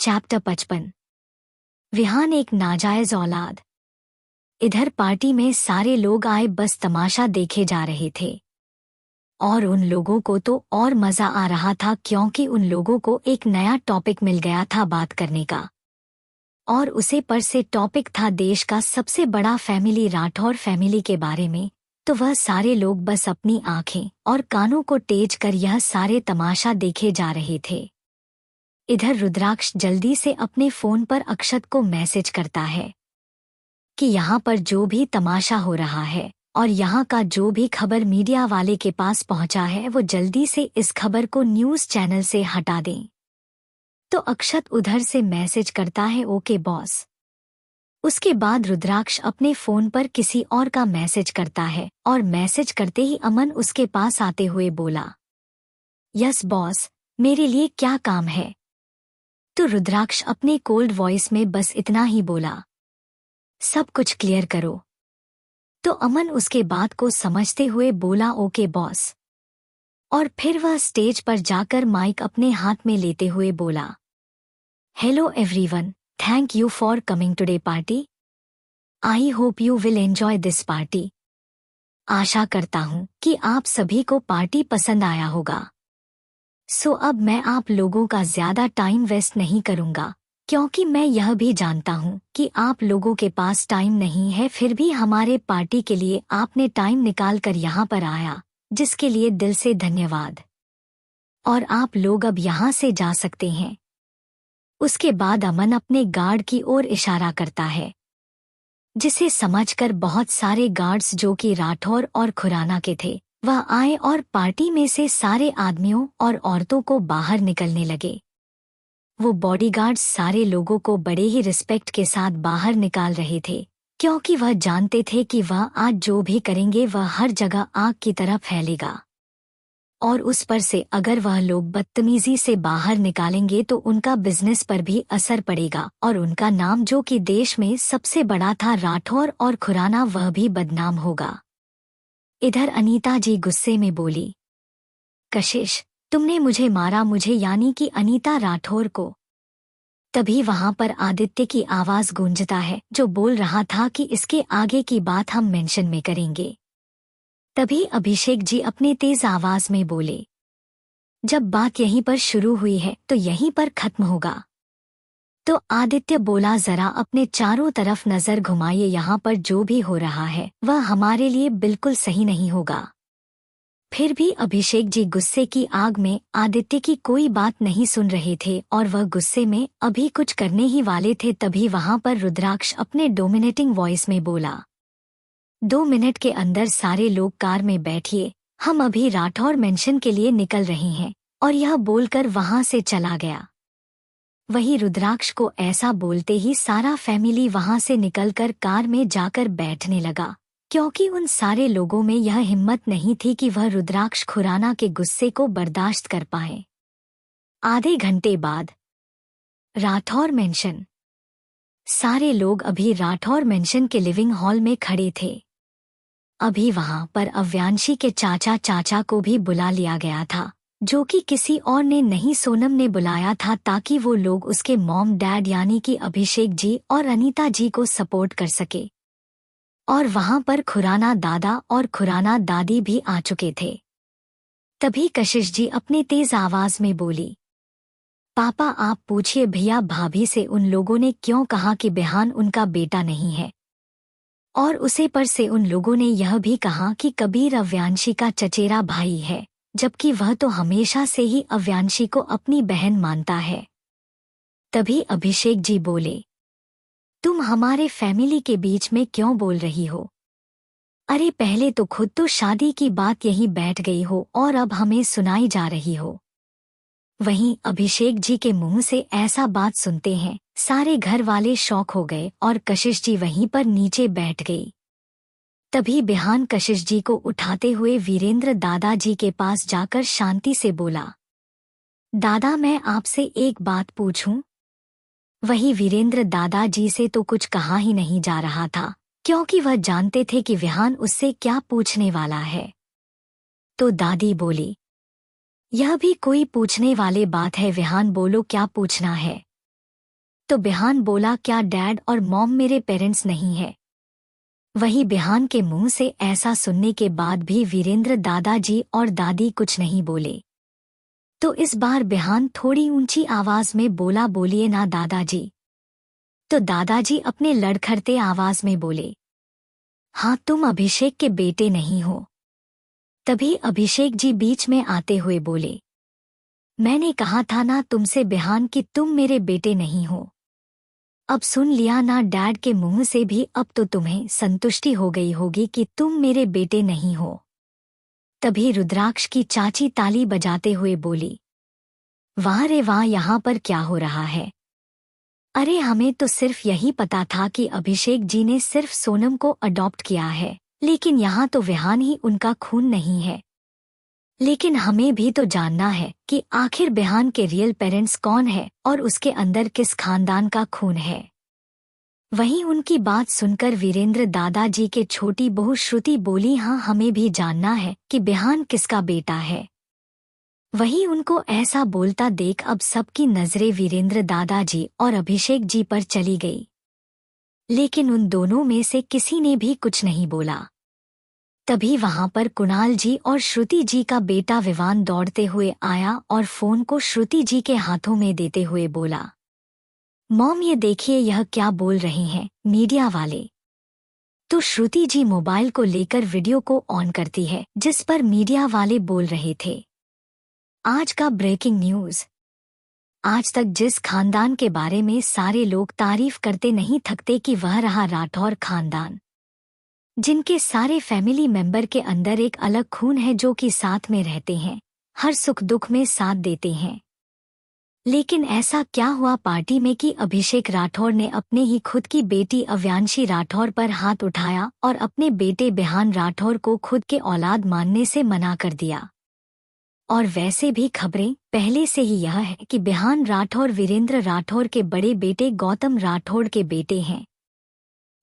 Chapter 55। Vihaan एक नाजायज औलाद। इधर पार्टी में सारे लोग आए बस तमाशा देखे जा रहे थे और उन लोगों को तो और मजा आ रहा था क्योंकि उन लोगों को एक नया टॉपिक मिल गया था बात करने का। और उसे पर से टॉपिक था देश का सबसे बड़ा फैमिली राठौर फैमिली के बारे में। तो वह सारे लोग बस अपनी आंखें और कानों को तेज कर यह सारे तमाशा देखे जा रहे थे। इधर रुद्राक्ष जल्दी से अपने फोन पर अक्षत को मैसेज करता है कि यहाँ पर जो भी तमाशा हो रहा है और यहाँ का जो भी खबर मीडिया वाले के पास पहुँचा है वो जल्दी से इस खबर को न्यूज़ चैनल से हटा दें। तो अक्षत उधर से मैसेज करता है ओके बॉस। उसके बाद रुद्राक्ष अपने फोन पर किसी और का मैसेज करता है और मैसेज करते ही अमन उसके पास आते हुए बोला, यस बॉस, मेरे लिए क्या काम है? तो रुद्राक्ष अपने कोल्ड वॉइस में बस इतना ही बोला, सब कुछ क्लियर करो। तो अमन उसके बात को समझते हुए बोला ओके बॉस। और फिर वह स्टेज पर जाकर माइक अपने हाथ में लेते हुए बोला, hello everyone, thank you for coming today party. I hope you will enjoy this party. आशा करता हूँ कि आप सभी को पार्टी पसंद आया होगा। सो अब मैं आप लोगों का ज्यादा टाइम वेस्ट नहीं करूंगा क्योंकि मैं यह भी जानता हूं कि आप लोगों के पास टाइम नहीं है, फिर भी हमारे पार्टी के लिए आपने टाइम निकाल कर यहाँ पर आया, जिसके लिए दिल से धन्यवाद। और आप लोग अब यहाँ से जा सकते हैं। उसके बाद अमन अपने गार्ड की ओर इशारा करता है, जिसे समझकर बहुत सारे गार्ड्स जो कि राठौर और खुराना के थे वह आए और पार्टी में से सारे आदमियों और औरतों को बाहर निकलने लगे। वो बॉडीगार्ड्स सारे लोगों को बड़े ही रिस्पेक्ट के साथ बाहर निकाल रहे थे क्योंकि वह जानते थे कि वह आज जो भी करेंगे वह हर जगह आग की तरह फैलेगा और उस पर से अगर वह लोग बदतमीजी से बाहर निकालेंगे तो उनका बिजनेस पर भी असर पड़ेगा और उनका नाम जो कि देश में सबसे बड़ा था राठौर और खुराना वह भी बदनाम होगा। इधर अनीता जी गुस्से में बोली, कशिश, तुमने मुझे मारा, मुझे यानी कि अनीता राठौर को। तभी वहां पर आदित्य की आवाज गूंजता है जो बोल रहा था कि इसके आगे की बात हम मेंशन में करेंगे। तभी अभिषेक जी अपने तेज आवाज में बोले, जब बात यहीं पर शुरू हुई है तो यहीं पर खत्म होगा। तो आदित्य बोला, जरा अपने चारों तरफ नजर घुमाइए, यहाँ पर जो भी हो रहा है वह हमारे लिए बिल्कुल सही नहीं होगा। फिर भी अभिषेक जी गुस्से की आग में आदित्य की कोई बात नहीं सुन रहे थे और वह गुस्से में अभी कुछ करने ही वाले थे। तभी वहां पर रुद्राक्ष अपने डोमिनेटिंग वॉइस में बोला, 2 मिनट के अंदर सारे लोग कार में बैठिए, हम अभी राठौर मेंशन के लिए निकल रहे हैं। और यह बोलकर वहां से चला गया। वही रुद्राक्ष को ऐसा बोलते ही सारा फैमिली वहां से निकलकर कार में जाकर बैठने लगा क्योंकि उन सारे लोगों में यह हिम्मत नहीं थी कि वह रुद्राक्ष खुराना के गुस्से को बर्दाश्त कर पाए। आधे घंटे बाद राठौर मेंशन। सारे लोग अभी राठौर मेंशन के लिविंग हॉल में खड़े थे। अभी वहां पर अव्यांशी के चाचा को भी बुला लिया गया था जो कि किसी और ने नहीं, सोनम ने बुलाया था ताकि वो लोग उसके मॉम डैड यानी कि अभिषेक जी और अनीता जी को सपोर्ट कर सके। और वहां पर खुराना दादा और खुराना दादी भी आ चुके थे। तभी कशिश जी अपने तेज आवाज में बोली, पापा आप पूछिए भैया भाभी से उन लोगों ने क्यों कहा कि बिहान उनका बेटा नहीं है। और उसे पर से उन लोगों ने यह भी कहा कि कबीर अव्यांशी का चचेरा भाई है, जबकि वह तो हमेशा से ही अव्यांशी को अपनी बहन मानता है। तभी अभिषेक जी बोले, तुम हमारे फैमिली के बीच में क्यों बोल रही हो? अरे पहले तो खुद तो शादी की बात यहीं बैठ गई हो और अब हमें सुनाई जा रही हो। वहीं अभिषेक जी के मुंह से ऐसा बात सुनते हैं सारे घर वाले शॉक हो गए और कशिश जी वहीं पर नीचे बैठ गई। तभी बिहान कशिश जी को उठाते हुए वीरेंद्र दादाजी के पास जाकर शांति से बोला, दादा मैं आपसे एक बात पूछूं? वही वीरेंद्र दादाजी से तो कुछ कहा ही नहीं जा रहा था क्योंकि वह जानते थे कि विहान उससे क्या पूछने वाला है। तो दादी बोली, यह भी कोई पूछने वाली बात है विहान, बोलो क्या पूछना है। तो बिहान बोला, क्या डैड और मॉम मेरे पेरेंट्स नहीं है? वही बिहान के मुंह से ऐसा सुनने के बाद भी वीरेंद्र दादाजी और दादी कुछ नहीं बोले। तो इस बार बिहान थोड़ी ऊंची आवाज में बोला, बोलिए ना दादाजी। तो दादाजी अपने लड़खड़ते आवाज में बोले, हाँ तुम अभिषेक के बेटे नहीं हो। तभी अभिषेक जी बीच में आते हुए बोले, मैंने कहा था ना तुमसे बिहान कि तुम मेरे बेटे नहीं हो। अब सुन लिया ना डैड के मुंह से भी, अब तो तुम्हें संतुष्टि हो गई होगी कि तुम मेरे बेटे नहीं हो। तभी रुद्राक्ष की चाची ताली बजाते हुए बोली, वाह रे वाह, यहाँ पर क्या हो रहा है? अरे हमें तो सिर्फ यही पता था कि अभिषेक जी ने सिर्फ सोनम को अडॉप्ट किया है, लेकिन यहाँ तो विहान ही उनका खून नहीं है। लेकिन हमें भी तो जानना है कि आखिर बिहान के रियल पेरेंट्स कौन है और उसके अंदर किस खानदान का खून है। वहीं उनकी बात सुनकर वीरेंद्र दादाजी के छोटी बहू श्रुति बोली, हाँ हमें भी जानना है कि बिहान किसका बेटा है। वहीं उनको ऐसा बोलता देख अब सबकी नजरें वीरेंद्र दादाजी और अभिषेक जी पर चली गई, लेकिन उन दोनों में से किसी ने भी कुछ नहीं बोला। तभी वहां पर कुणाल जी और श्रुति जी का बेटा विवान दौड़ते हुए आया और फोन को श्रुति जी के हाथों में देते हुए बोला, मॉम ये देखिए यह क्या बोल रहे हैं मीडिया वाले। तो श्रुति जी मोबाइल को लेकर वीडियो को ऑन करती है जिस पर मीडिया वाले बोल रहे थे, आज का ब्रेकिंग न्यूज। आज तक जिस खानदान के बारे में सारे लोग तारीफ करते नहीं थकते कि वह रहा राठौर खानदान, जिनके सारे फैमिली मेंबर के अंदर एक अलग खून है जो कि साथ में रहते हैं, हर सुख दुख में साथ देते हैं। लेकिन ऐसा क्या हुआ पार्टी में कि अभिषेक राठौर ने अपने ही खुद की बेटी अव्यांशी राठौर पर हाथ उठाया और अपने बेटे बिहान राठौर को खुद के औलाद मानने से मना कर दिया। और वैसे भी खबरें पहले से ही यह है कि बिहान राठौर वीरेंद्र राठौर के बड़े बेटे गौतम राठौर के बेटे हैं।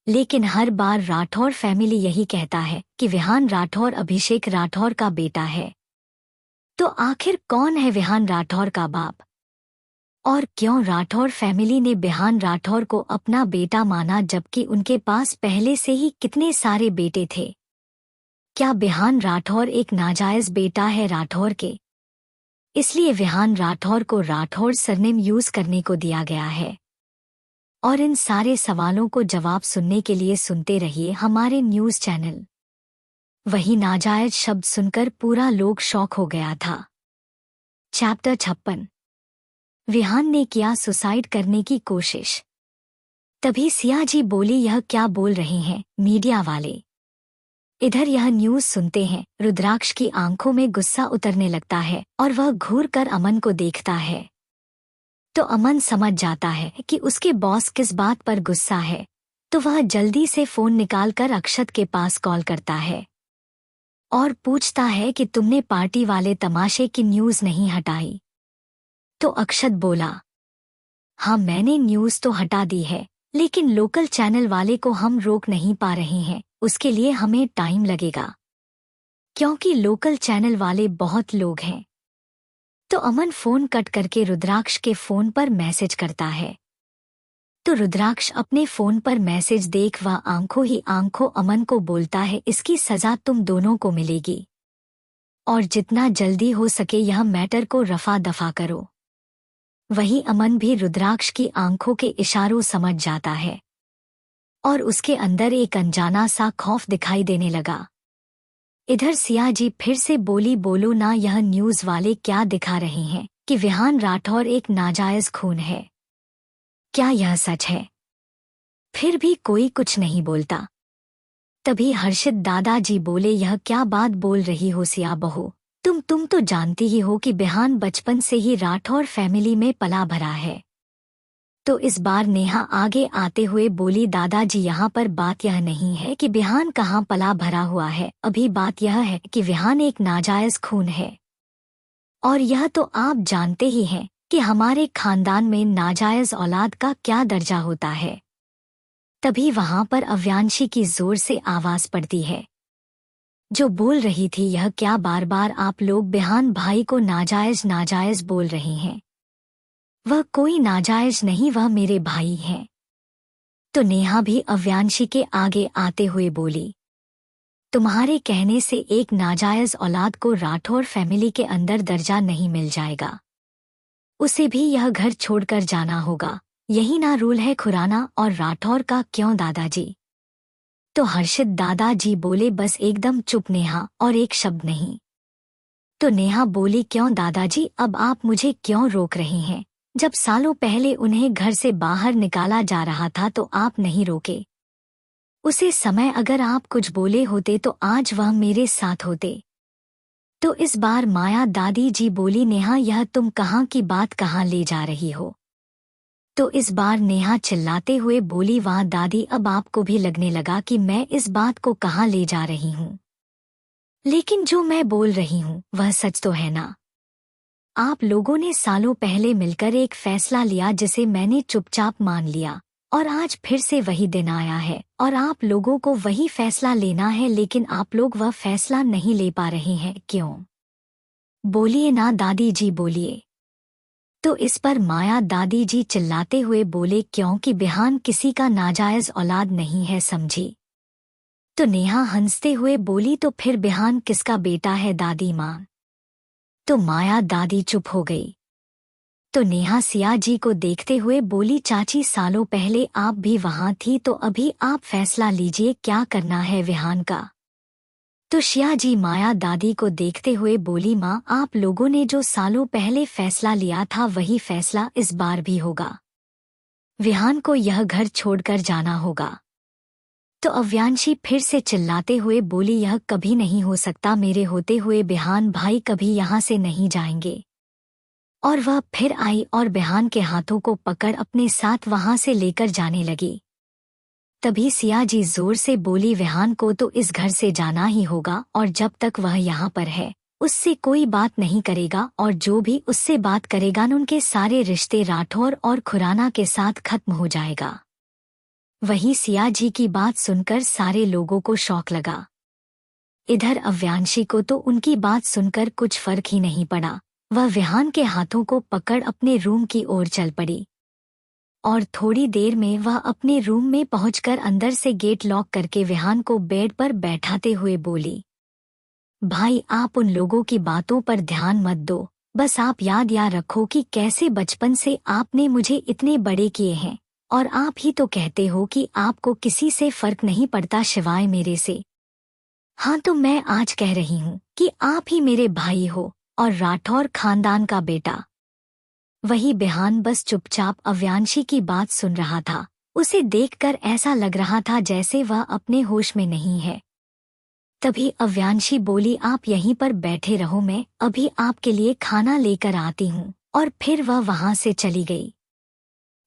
लेकिन हर बार राठौर फैमिली यही कहता है कि विहान राठौर अभिषेक राठौर का बेटा है। तो आखिर कौन है विहान राठौर का बाप? और क्यों राठौर फैमिली ने बिहान राठौर को अपना बेटा माना जबकि उनके पास पहले से ही कितने सारे बेटे थे? क्या बिहान राठौर एक नाजायज बेटा है राठौर के, इसलिए विहान राठौर को राठौर सरनेम यूज करने को दिया गया है? और इन सारे सवालों को जवाब सुनने के लिए सुनते रहिए हमारे न्यूज चैनल। वही नाजायज शब्द सुनकर पूरा लोग शॉक हो गया था। चैप्टर 56। विहान ने किया सुसाइड करने की कोशिश। तभी सिया जी बोली, यह क्या बोल रहे हैं मीडिया वाले? इधर यह न्यूज सुनते हैं रुद्राक्ष की आंखों में गुस्सा उतरने लगता है और वह घूर कर अमन को देखता है। तो अमन समझ जाता है कि उसके बॉस किस बात पर गुस्सा है, तो वह जल्दी से फोन निकालकर अक्षत के पास कॉल करता है और पूछता है कि तुमने पार्टी वाले तमाशे की न्यूज नहीं हटाई? तो अक्षत बोला, हाँ मैंने न्यूज तो हटा दी है, लेकिन लोकल चैनल वाले को हम रोक नहीं पा रहे हैं, उसके लिए हमें टाइम लगेगा, क्योंकि लोकल चैनल वाले बहुत लोग हैं। तो अमन फोन कट करके रुद्राक्ष के फोन पर मैसेज करता है। तो रुद्राक्ष अपने फोन पर मैसेज देख वह आंखों ही आंखों अमन को बोलता है, इसकी सजा तुम दोनों को मिलेगी और जितना जल्दी हो सके यह मैटर को रफा दफा करो। वही अमन भी रुद्राक्ष की आंखों के इशारों समझ जाता है और उसके अंदर एक अनजाना सा खौफ दिखाई देने लगा। इधर सिया जी फिर से बोली, बोलो ना, यह न्यूज वाले क्या दिखा रहे हैं कि विहान राठौर एक नाजायज खून है? क्या यह सच है? फिर भी कोई कुछ नहीं बोलता। तभी हर्षित दादाजी बोले, यह क्या बात बोल रही हो सिया बहू, तुम तो जानती ही हो कि बिहान बचपन से ही राठौर फैमिली में पला भरा है। तो इस बार नेहा आगे आते हुए बोली, दादाजी यहाँ पर बात यह नहीं है कि बिहान कहाँ पला भरा हुआ है, अभी बात यह है कि विहान एक नाजायज खून है। और यह तो आप जानते ही हैं कि हमारे खानदान में नाजायज औलाद का क्या दर्जा होता है। तभी वहां पर अव्यांशी की जोर से आवाज पड़ती है, जो बोल रही थी, यह क्या बार बार आप लोग बिहान भाई को नाजायज नाजायज बोल रहे हैं? वह कोई नाजायज नहीं, वह मेरे भाई हैं। तो नेहा भी अव्यांशी के आगे आते हुए बोली, तुम्हारे कहने से एक नाजायज औलाद को राठौर फैमिली के अंदर दर्जा नहीं मिल जाएगा, उसे भी यह घर छोड़कर जाना होगा। यही ना रूल है खुराना और राठौर का, क्यों दादाजी? तो हर्षित दादाजी बोले, बस एकदम चुप नेहा, और एक शब्द नहीं। तो नेहा बोली, क्यों दादाजी, अब आप मुझे क्यों रोक रहे हैं? जब सालों पहले उन्हें घर से बाहर निकाला जा रहा था तो आप नहीं रोके। उसे समय अगर आप कुछ बोले होते तो आज वह मेरे साथ होते। तो इस बार माया दादी जी बोली, नेहा यह तुम कहाँ की बात कहाँ ले जा रही हो? तो इस बार नेहा चिल्लाते हुए बोली, वाह दादी, अब आपको भी लगने लगा कि मैं इस बात को कहाँ ले जा रही हूँ। लेकिन जो मैं बोल रही हूँ वह सच तो है ना? आप लोगों ने सालों पहले मिलकर एक फैसला लिया जिसे मैंने चुपचाप मान लिया, और आज फिर से वही दिन आया है और आप लोगों को वही फैसला लेना है, लेकिन आप लोग वह फैसला नहीं ले पा रहे हैं, क्यों? बोलिए ना दादी जी, बोलिए। तो इस पर माया दादी जी चिल्लाते हुए बोले, क्योंकि बिहान किसी का नाजायज औलाद नहीं है, समझी? तो नेहा हंसते हुए बोली, तो फिर बिहान किसका बेटा है दादी माँ? तो माया दादी चुप हो गई। तो नेहा सिया जी को देखते हुए बोली, चाची सालों पहले आप भी वहां थी, तो अभी आप फैसला लीजिए क्या करना है विहान का। तो शिया जी माया दादी को देखते हुए बोली, माँ आप लोगों ने जो सालों पहले फैसला लिया था वही फैसला इस बार भी होगा। विहान को यह घर छोड़कर जाना होगा। तो अव्यांशी फिर से चिल्लाते हुए बोली, यह कभी नहीं हो सकता, मेरे होते हुए बिहान भाई कभी यहाँ से नहीं जाएंगे। और वह फिर आई और बिहान के हाथों को पकड़ अपने साथ वहां से लेकर जाने लगी। तभी सिया जी जोर से बोली, विहान को तो इस घर से जाना ही होगा, और जब तक वह यहाँ पर है उससे कोई बात नहीं करेगा, और जो भी उससे बात करेगा उनके सारे रिश्ते राठौर और खुराना के साथ खत्म हो जाएगा। वही सिया जी की बात सुनकर सारे लोगों को शौक लगा। इधर अव्यांशी को तो उनकी बात सुनकर कुछ फर्क ही नहीं पड़ा। वह विहान के हाथों को पकड़ अपने रूम की ओर चल पड़ी, और थोड़ी देर में वह अपने रूम में पहुंचकर अंदर से गेट लॉक करके विहान को बेड पर बैठाते हुए बोली, भाई आप उन लोगों की बातों पर ध्यान मत दो, बस आप याद रखो कि कैसे बचपन से आपने मुझे इतने बड़े किए हैं, और आप ही तो कहते हो कि आपको किसी से फर्क नहीं पड़ता सिवाय मेरे से। हाँ, तो मैं आज कह रही हूँ कि आप ही मेरे भाई हो और राठौर खानदान का बेटा। वही बिहान बस चुपचाप अव्यांशी की बात सुन रहा था। उसे देखकर ऐसा लग रहा था जैसे वह अपने होश में नहीं है। तभी अव्यांशी बोली, आप यहीं पर बैठे रहो, मैं अभी आपके लिए खाना लेकर आती हूँ, और फिर वह वहां से चली गई।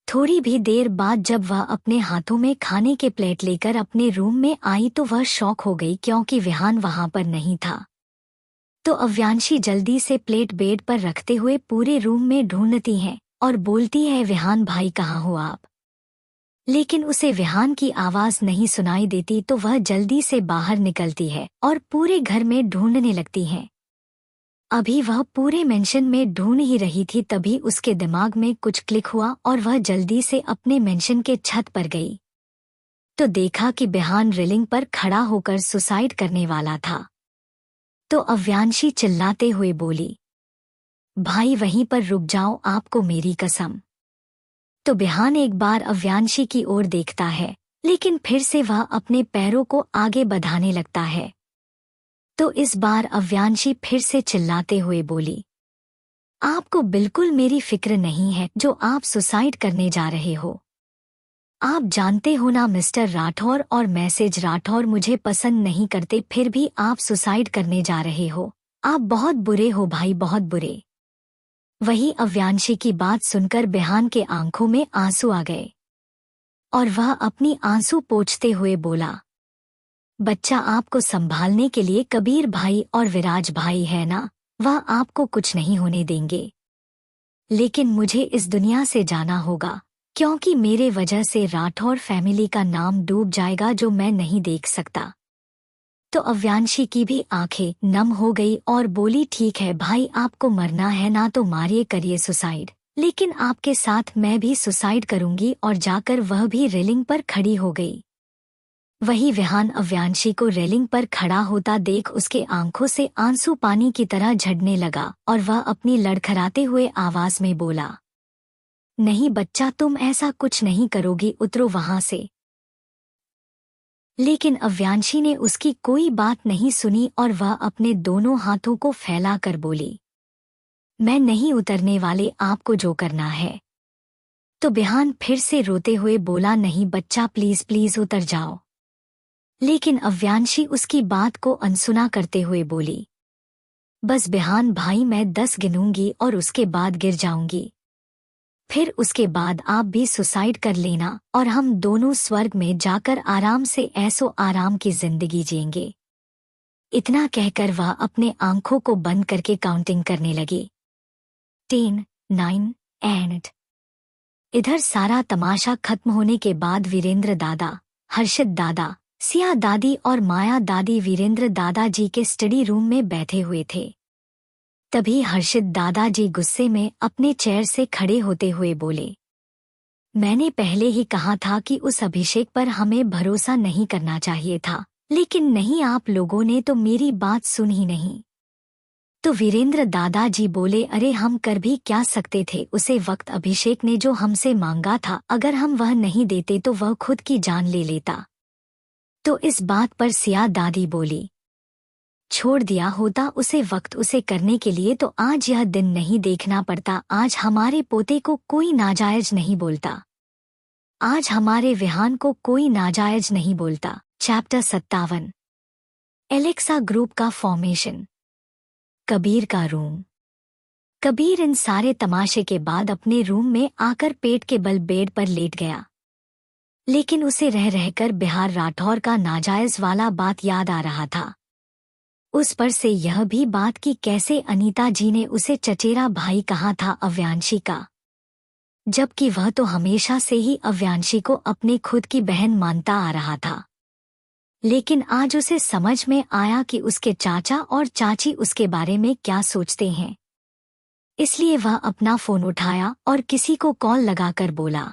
थोड़ी भी देर बाद जब वह अपने हाथों में खाने के प्लेट लेकर अपने रूम में आई तो वह शॉक हो गई, क्योंकि विहान वहां पर नहीं था। तो अव्यांशी जल्दी से प्लेट बेड पर रखते हुए पूरे रूम में ढूंढती है और बोलती है, विहान भाई कहाँ हो आप? लेकिन उसे विहान की आवाज नहीं सुनाई देती, तो वह जल्दी से बाहर निकलती है और पूरे घर में ढूंढने लगती है। अभी वह पूरे मेंशन में ढूंढ ही रही थी, तभी उसके दिमाग में कुछ क्लिक हुआ और वह जल्दी से अपने मेंशन के छत पर गई। तो देखा कि बिहान रेलिंग पर खड़ा होकर सुसाइड करने वाला था। तो अव्यांशी चिल्लाते हुए बोली, भाई वहीं पर रुक जाओ, आपको मेरी कसम। तो बिहान एक बार अव्यांशी की ओर देखता है, लेकिन फिर से वह अपने पैरों को आगे बढ़ाने लगता है। तो इस बार अव्यांशी फिर से चिल्लाते हुए बोली, आपको बिल्कुल मेरी फिक्र नहीं है जो आप सुसाइड करने जा रहे हो। आप जानते हो ना मिस्टर राठौर और मैसेज राठौर मुझे पसंद नहीं करते, फिर भी आप सुसाइड करने जा रहे हो। आप बहुत बुरे हो भाई, बहुत बुरे। वही अव्यांशी की बात सुनकर बिहान के आंखों में आंसू आ गए और वह अपनी आंसू पोंछते हुए बोला, बच्चा आपको संभालने के लिए कबीर भाई और विराज भाई है ना, वह आपको कुछ नहीं होने देंगे। लेकिन मुझे इस दुनिया से जाना होगा, क्योंकि मेरे वजह से राठौर फैमिली का नाम डूब जाएगा जो मैं नहीं देख सकता। तो अव्यांशी की भी आंखें नम हो गई और बोली, ठीक है भाई, आपको मरना है ना तो मारिए, करिए सुसाइड, लेकिन आपके साथ मैं भी सुसाइड करूंगी। और जाकर वह भी रेलिंग पर खड़ी हो गई। वही विहान अव्यांशी को रेलिंग पर खड़ा होता देख उसके आंखों से आंसू पानी की तरह झड़ने लगा और वह अपनी लड़खड़ाते हुए आवाज में बोला, नहीं बच्चा, तुम ऐसा कुछ नहीं करोगी, उतरो वहां से। लेकिन अव्यांशी ने उसकी कोई बात नहीं सुनी और वह अपने दोनों हाथों को फैलाकर बोली, मैं नहीं उतरने वाले, आपको जो करना है। तो विहान फिर से रोते हुए बोला, नहीं बच्चा, प्लीज प्लीज उतर जाओ। लेकिन अव्यांशी उसकी बात को अनसुना करते हुए बोली, बस विहान भाई, मैं 10 गिनूंगी और उसके बाद गिर जाऊंगी। फिर उसके बाद आप भी सुसाइड कर लेना और हम दोनों स्वर्ग में जाकर आराम से ऐसो आराम की जिंदगी जिएंगे। इतना कहकर वह अपने आंखों को बंद करके काउंटिंग करने लगी। 10, 9 एंड। इधर सारा तमाशा खत्म होने के बाद वीरेंद्र दादा, हर्षित दादा, सिया दादी और माया दादी वीरेंद्र दादाजी के स्टडी रूम में बैठे हुए थे। तभी हर्षित दादाजी गुस्से में अपने चेयर से खड़े होते हुए बोले, मैंने पहले ही कहा था कि उस अभिषेक पर हमें भरोसा नहीं करना चाहिए था, लेकिन नहीं, आप लोगों ने तो मेरी बात सुन ही नहीं। तो वीरेंद्र दादाजी बोले, अरे हम कर भी क्या सकते थे, उसे वक्त अभिषेक ने जो हमसे मांगा था, अगर हम वह नहीं देते तो वह खुद की जान ले लेता। तो इस बात पर सिया दादी बोली, छोड़ दिया होता उसे वक्त उसे करने के लिए तो आज यह दिन नहीं देखना पड़ता। आज हमारे पोते को कोई नाजायज नहीं बोलता। आज हमारे विहान को कोई नाजायज नहीं बोलता। चैप्टर 57। एलेक्सा ग्रुप का फॉर्मेशन। कबीर का रूम। कबीर इन सारे तमाशे के बाद अपने रूम में आकर पेट के बल बेड पर लेट गया। लेकिन उसे रह रहकर बिहार राठौर का नाजायज वाला बात याद आ रहा था। उस पर से यह भी बात कि कैसे अनीता जी ने उसे चचेरा भाई कहा था अव्यांशी का, जबकि वह तो हमेशा से ही अव्यांशी को अपने खुद की बहन मानता आ रहा था। लेकिन आज उसे समझ में आया कि उसके चाचा और चाची उसके बारे में क्या सोचते हैं। इसलिए वह अपना फोन उठाया और किसी को कॉल लगाकर बोला,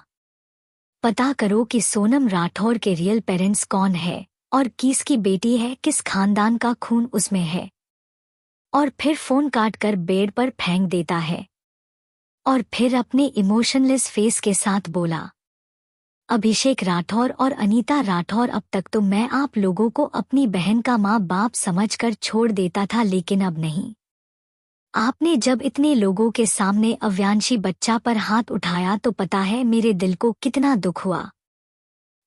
पता करो कि सोनम राठौर के रियल पेरेंट्स कौन है और किसकी बेटी है, किस खानदान का खून उसमें है। और फिर फोन काटकर बेड पर फेंक देता है और फिर अपने इमोशनलेस फेस के साथ बोला, अभिषेक राठौर और अनीता राठौर, अब तक तो मैं आप लोगों को अपनी बहन का माँ बाप समझकर छोड़ देता था, लेकिन अब नहीं। आपने जब इतने लोगों के सामने अव्यांशी बच्चा पर हाथ उठाया तो पता है मेरे दिल को कितना दुख हुआ।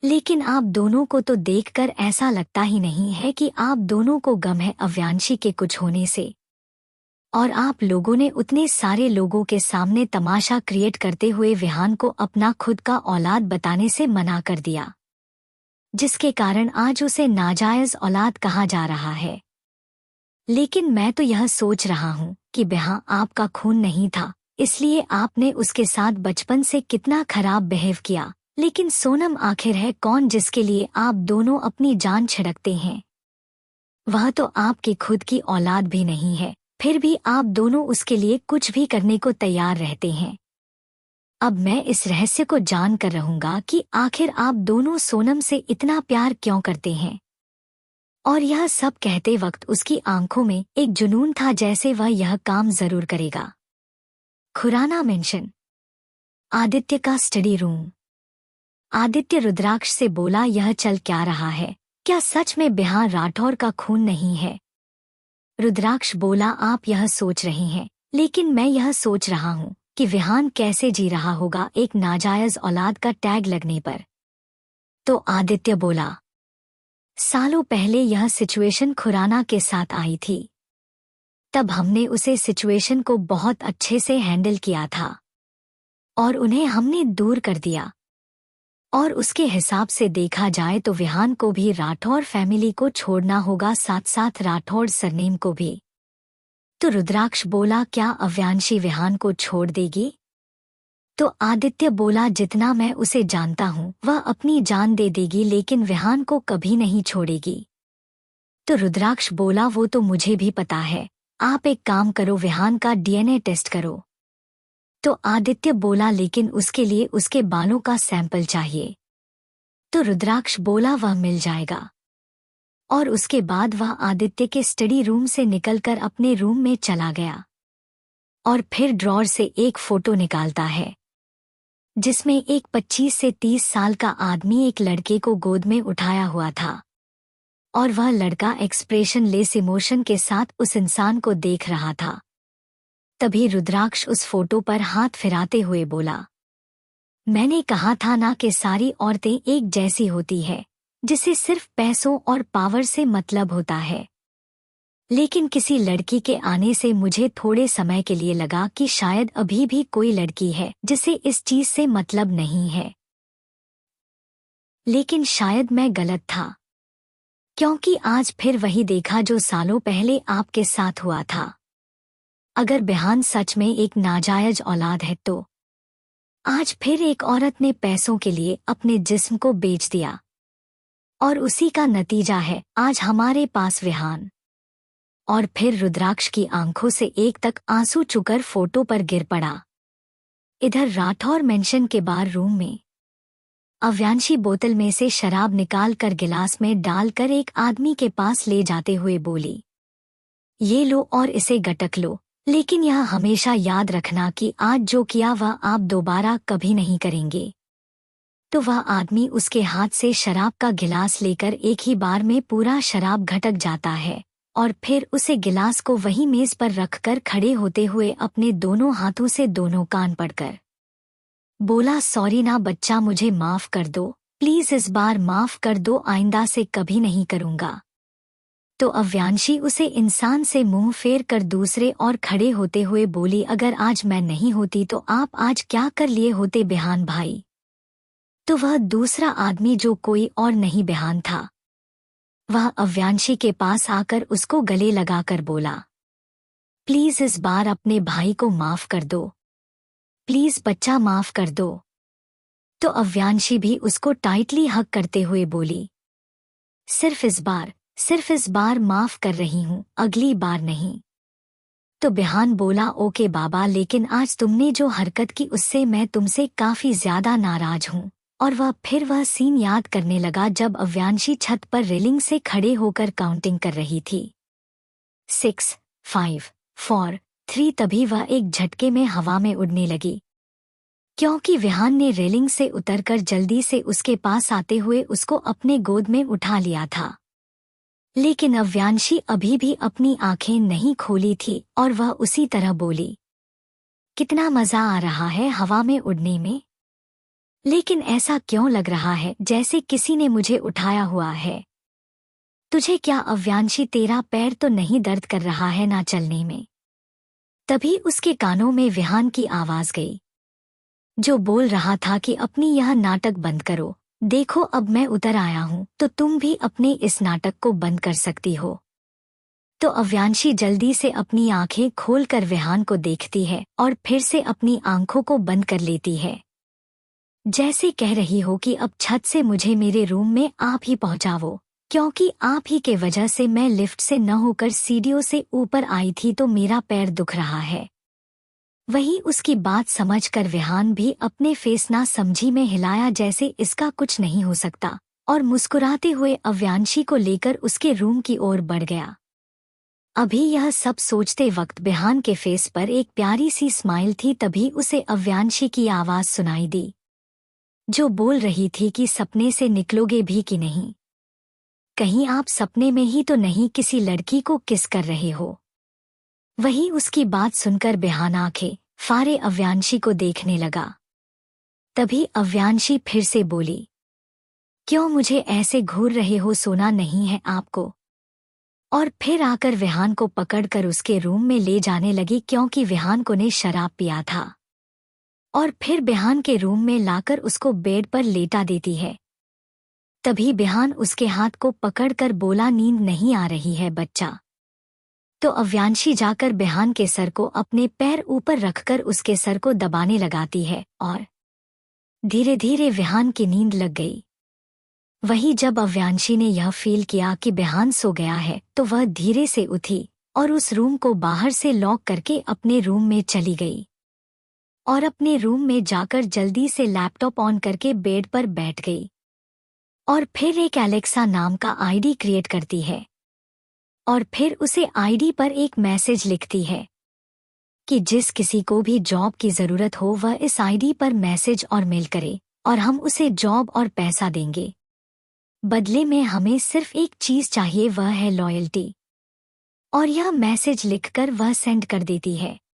लेकिन आप दोनों को तो देखकर ऐसा लगता ही नहीं है कि आप दोनों को गम है अव्यांशी के कुछ होने से। और आप लोगों ने उतने सारे लोगों के सामने तमाशा क्रिएट करते हुए विहान को अपना खुद का औलाद बताने से मना कर दिया, जिसके कारण आज उसे नाजायज औलाद कहा जा रहा है। लेकिन मैं तो यह सोच रहा हूँ कि बिहान आपका खून नहीं था, इसलिए आपने उसके साथ बचपन से कितना खराब बिहेव किया। लेकिन सोनम आखिर है कौन जिसके लिए आप दोनों अपनी जान छिड़कते हैं? वह तो आपकी खुद की औलाद भी नहीं है, फिर भी आप दोनों उसके लिए कुछ भी करने को तैयार रहते हैं। अब मैं इस रहस्य को जान कर रहूंगा कि आखिर आप दोनों सोनम से इतना प्यार क्यों करते हैं। और यह सब कहते वक्त उसकी आंखों में एक जुनून था, जैसे वह यह काम जरूर करेगा। खुराना मेंशन। आदित्य का स्टडी रूम। आदित्य रुद्राक्ष से बोला, यह चल क्या रहा है? क्या सच में बिहार राठौर का खून नहीं है? रुद्राक्ष बोला, आप यह सोच रहे हैं, लेकिन मैं यह सोच रहा हूँ कि विहान कैसे जी रहा होगा एक नाजायज औलाद का टैग लगने पर। तो आदित्य बोला, सालों पहले यह सिचुएशन खुराना के साथ आई थी। तब हमने उसे सिचुएशन को बहुत अच्छे से हैंडल किया था और उन्हें हमने दूर कर दिया। और उसके हिसाब से देखा जाए तो विहान को भी राठौर फैमिली को छोड़ना होगा, साथ साथ राठौर सरनेम को भी। तो रुद्राक्ष बोला, क्या अव्यांशी विहान को छोड़ देगी? तो आदित्य बोला, जितना मैं उसे जानता हूँ वह अपनी जान दे देगी, लेकिन विहान को कभी नहीं छोड़ेगी। तो रुद्राक्ष बोला, वो तो मुझे भी पता है। आप एक काम करो, विहान का DNA टेस्ट करो। तो आदित्य बोला लेकिन उसके लिए उसके बालों का सैंपल चाहिए। तो रुद्राक्ष बोला वह मिल जाएगा। और उसके बाद वह आदित्य के स्टडी रूम से निकलकर अपने रूम में चला गया और फिर ड्रॉर से एक फोटो निकालता है जिसमें एक 25 से 30 साल का आदमी एक लड़के को गोद में उठाया हुआ था और वह लड़का एक्सप्रेशन लेस इमोशन के साथ उस इंसान को देख रहा था। तभी रुद्राक्ष उस फोटो पर हाथ फिराते हुए बोला, मैंने कहा था ना कि सारी औरतें एक जैसी होती है जिसे सिर्फ पैसों और पावर से मतलब होता है। लेकिन किसी लड़की के आने से मुझे थोड़े समय के लिए लगा कि शायद अभी भी कोई लड़की है जिसे इस चीज से मतलब नहीं है। लेकिन शायद मैं गलत था, क्योंकि आज फिर वही देखा जो सालों पहले आपके साथ हुआ था। अगर बिहान सच में एक नाजायज औलाद है तो आज फिर एक औरत ने पैसों के लिए अपने जिस्म को बेच दिया और उसी का नतीजा है आज हमारे पास विहान। और फिर रुद्राक्ष की आंखों से एक तक आंसू चुकर फोटो पर गिर पड़ा। इधर राठौर मेंशन के बार रूम में अव्यांशी बोतल में से शराब निकालकर गिलास में डालकर एक आदमी के पास ले जाते हुए बोली, ये लो और इसे गटक लो, लेकिन यह हमेशा याद रखना कि आज जो किया वह आप दोबारा कभी नहीं करेंगे। तो वह आदमी उसके हाथ से शराब का गिलास लेकर एक ही बार में पूरा शराब घटक जाता है और फिर उसे गिलास को वही मेज पर रखकर खड़े होते हुए अपने दोनों हाथों से दोनों कान पकड़कर बोला, सॉरी ना बच्चा, मुझे माफ कर दो, प्लीज इस बार माफ कर दो, आइंदा से कभी नहीं करूंगा। तो अव्यांशी उसे इंसान से मुंह फेर कर दूसरे और खड़े होते हुए बोली, अगर आज मैं नहीं होती तो आप आज क्या कर लिए होते बिहान भाई। तो वह दूसरा आदमी जो कोई और नहीं बिहान था, वह अव्यांशी के पास आकर उसको गले लगाकर बोला, प्लीज इस बार अपने भाई को माफ कर दो, प्लीज बच्चा माफ कर दो। तो अव्यांशी भी उसको टाइटली हग करते हुए बोली, सिर्फ इस बार माफ कर रही हूं, अगली बार नहीं। तो बिहान बोला, ओके बाबा, लेकिन आज तुमने जो हरकत की उससे मैं तुमसे काफी ज्यादा नाराज हूं। और वह सीन याद करने लगा जब अव्यांशी छत पर रेलिंग से खड़े होकर काउंटिंग कर रही थी, 6, 5, 4, 3। तभी वह एक झटके में हवा में उड़ने लगी, क्योंकि विहान ने रेलिंग से उतरकर जल्दी से उसके पास आते हुए उसको अपने गोद में उठा लिया था। लेकिन अव्यांशी अभी भी अपनी आंखें नहीं खोली थी और वह उसी तरह बोली, कितना मजा आ रहा है हवा में उड़ने में, लेकिन ऐसा क्यों लग रहा है जैसे किसी ने मुझे उठाया हुआ है। तुझे क्या अव्यांशी, तेरा पैर तो नहीं दर्द कर रहा है ना चलने में। तभी उसके कानों में विहान की आवाज गई, जो बोल रहा था कि अपनी यह नाटक बंद करो, देखो अब मैं उतर आया हूं तो तुम भी अपने इस नाटक को बंद कर सकती हो। तो अव्यांशी जल्दी से अपनी आंखें खोलकर विहान को देखती है और फिर से अपनी आंखों को बंद कर लेती है, जैसे कह रही हो कि अब छत से मुझे मेरे रूम में आप ही पहुंचाओ, क्योंकि आप ही के वजह से मैं लिफ्ट से न होकर सीढ़ियों से ऊपर आई थी तो मेरा पैर दुख रहा है। वही उसकी बात समझकर विहान भी अपने फेस ना समझी में हिलाया जैसे इसका कुछ नहीं हो सकता और मुस्कुराते हुए अव्यांशी को लेकर उसके रूम की ओर बढ़ गया। अभी यह सब सोचते वक्त विहान के फेस पर एक प्यारी सी स्माइल थी। तभी उसे अव्यांशी की आवाज सुनाई दी, जो बोल रही थी कि सपने से निकलोगे भी कि नहीं, कहीं आप सपने में ही तो नहीं किसी लड़की को किस कर रहे हो। वही उसकी बात सुनकर विहान आंखें फारे अव्यांशी को देखने लगा। तभी अव्यांशी फिर से बोली, क्यों मुझे ऐसे घूर रहे हो, सोना नहीं है आपको। और फिर आकर विहान को पकड़कर उसके रूम में ले जाने लगी, क्योंकि विहान को ने शराब पिया था। और फिर बिहान के रूम में लाकर उसको बेड पर लेटा देती है। तभी बिहान उसके हाथ को पकड़कर बोला, नींद नहीं आ रही है बच्चा। तो अव्यांशी जाकर बिहान के सर को अपने पैर ऊपर रखकर उसके सर को दबाने लगाती है और धीरे धीरे विहान की नींद लग गई। वही जब अव्यांशी ने यह फील किया कि बिहान सो गया है तो वह धीरे से उठी और उस रूम को बाहर से लॉक करके अपने रूम में चली गई। और अपने रूम में जाकर जल्दी से लैपटॉप ऑन करके बेड पर बैठ गई और फिर एक एलेक्सा नाम का आईडी क्रिएट करती है और फिर उसे आईडी पर एक मैसेज लिखती है कि जिस किसी को भी जॉब की ज़रूरत हो वह इस आईडी पर मैसेज और मेल करे और हम उसे जॉब और पैसा देंगे। बदले में हमें सिर्फ एक चीज़ चाहिए, वह है लॉयल्टी। और यह मैसेज लिखकर वह सेंड कर देती है।